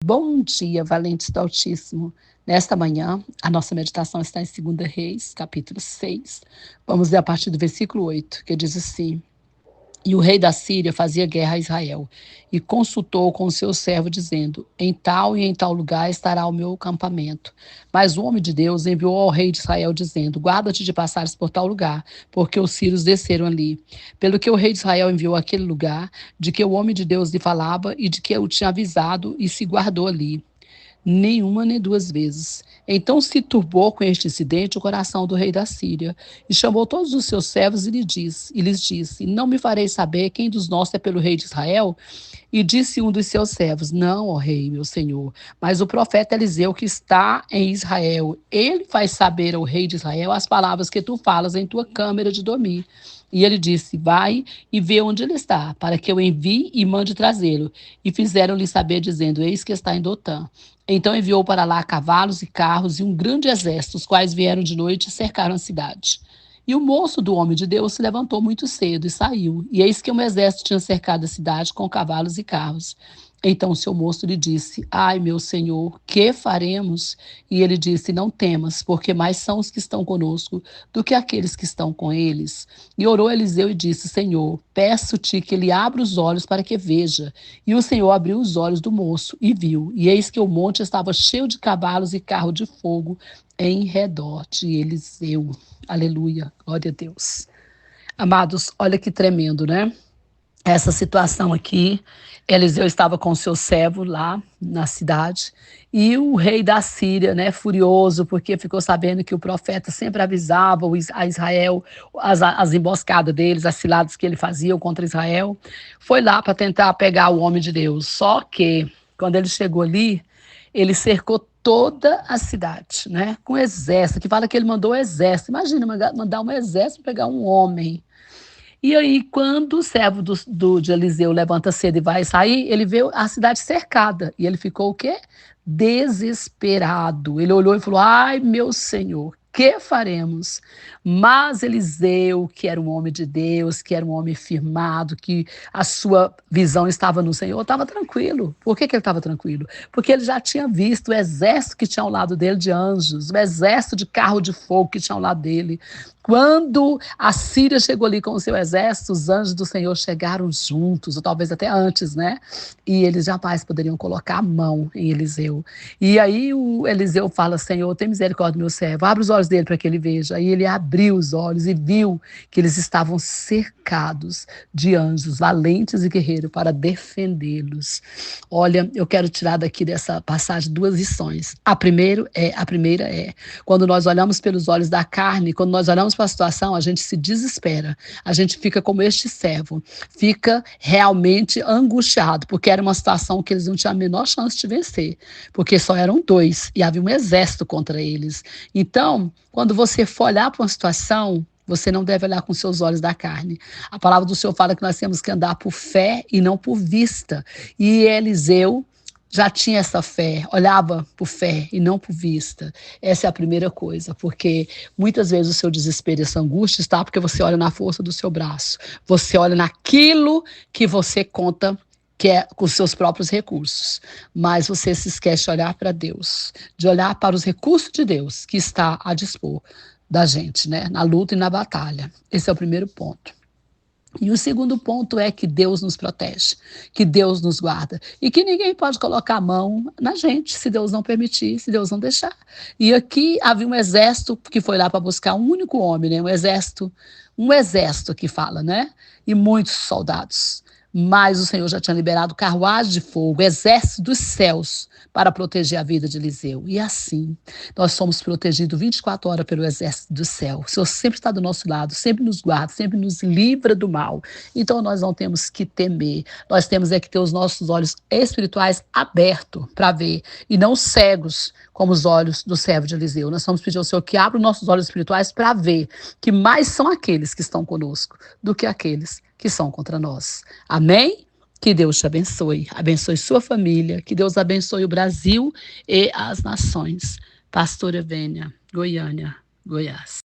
Bom dia, valentes do Altíssimo. Nesta manhã, a nossa meditação está em 2 Reis, capítulo 6. Vamos ler a partir do versículo 8, que diz assim: E o rei da Síria fazia guerra a Israel, e consultou com o seu servo, dizendo: Em tal e em tal lugar estará o meu acampamento. Mas o homem de Deus enviou ao rei de Israel, dizendo: Guarda-te de passares por tal lugar, porque os sírios desceram ali. Pelo que o rei de Israel enviou àquele lugar, de que o homem de Deus lhe falava, e de que eu tinha avisado, e se guardou ali. Nenhuma nem duas vezes. Então se turbou com este incidente o coração do rei da Síria, e chamou todos os seus servos lhes disse: Não me farei saber quem dos nossos é pelo rei de Israel? E disse um dos seus servos: Não, ó rei, meu senhor, mas o profeta Eliseu que está em Israel, ele faz saber ao rei de Israel as palavras que tu falas em tua câmara de dormir. E ele disse: Vai e vê onde ele está, para que eu envie e mande trazê-lo. E fizeram-lhe saber, dizendo: Eis que está em Dotã. Então enviou para lá cavalos e carros e um grande exército, os quais vieram de noite e cercaram a cidade. E o moço do homem de Deus se levantou muito cedo e saiu. E eis que um exército tinha cercado a cidade com cavalos e carros. Então o seu moço lhe disse: Ai, meu senhor, que faremos? E ele disse: Não temas, porque mais são os que estão conosco do que aqueles que estão com eles. E orou Eliseu e disse: Senhor, peço-te que ele abra os olhos para que veja. E o Senhor abriu os olhos do moço e viu. E eis que o monte estava cheio de cavalos e carro de fogo em redor de Eliseu. Aleluia, glória a Deus. Amados, olha que tremendo, né? Essa situação aqui, Eliseu estava com seu servo lá na cidade, e o rei da Síria, né, furioso, porque ficou sabendo que o profeta sempre avisava a Israel as emboscadas deles, as ciladas que ele fazia contra Israel, foi lá para tentar pegar o homem de Deus. Só que, quando ele chegou ali, ele cercou toda a cidade, né, com exército, que fala que ele mandou o exército. Imagina mandar um exército para pegar um homem. E aí, quando o servo de Eliseu levanta cedo e vai sair, ele vê a cidade cercada. E ele ficou o quê? Desesperado. Ele olhou e falou: Ai, meu senhor, que faremos? Mas Eliseu, que era um homem de Deus, que era um homem firmado, que a sua visão estava no Senhor, estava tranquilo. Por que ele estava tranquilo? Porque ele já tinha visto o exército que tinha ao lado dele de anjos, o exército de carro de fogo que tinha ao lado dele. Quando a Síria chegou ali com o seu exército, os anjos do Senhor chegaram juntos, ou talvez até antes, né? E eles jamais poderiam colocar a mão em Eliseu. E aí o Eliseu fala: Senhor, tem misericórdia do meu servo, abre os olhos dele para que ele veja. Aí ele abriu os olhos e viu que eles estavam cercados de anjos valentes e guerreiros para defendê-los. Olha, eu quero tirar daqui dessa passagem duas lições. A primeira é, quando nós olhamos pelos olhos da carne, quando nós olhamos para a situação, a gente se desespera, a gente fica como este servo, fica realmente angustiado, porque era uma situação que eles não tinham a menor chance de vencer, porque só eram dois e havia um exército contra eles. Então, quando você for olhar para uma situação, você não deve olhar com seus olhos da carne. A palavra do Senhor fala que nós temos que andar por fé e não por vista. E Eliseu já tinha essa fé, olhava por fé e não por vista. Essa é a primeira coisa, porque muitas vezes o seu desespero e essa angústia está porque você olha na força do seu braço, você olha naquilo que você conta que é com os seus próprios recursos, mas você se esquece de olhar para Deus, de olhar para os recursos de Deus que está a dispor da gente, né, na luta e na batalha. Esse é o primeiro ponto. E o segundo ponto é que Deus nos protege, que Deus nos guarda e que ninguém pode colocar a mão na gente se Deus não permitir, se Deus não deixar. E aqui havia um exército que foi lá para buscar um único homem, né? Um exército que fala, né? E muitos soldados. Mas o Senhor já tinha liberado carruagem de fogo, exército dos céus, para proteger a vida de Eliseu. E assim, nós somos protegidos 24 horas pelo exército do céu. O Senhor sempre está do nosso lado, sempre nos guarda, sempre nos livra do mal. Então nós não temos que temer. Nós temos é que ter os nossos olhos espirituais abertos para ver, e não cegos, como os olhos do servo de Eliseu. Nós vamos pedir ao Senhor que abra os nossos olhos espirituais para ver que mais são aqueles que estão conosco do que aqueles que são contra nós. Amém? Que Deus te abençoe. Abençoe sua família. Que Deus abençoe o Brasil e as nações. Pastora Vênia, Goiânia, Goiás.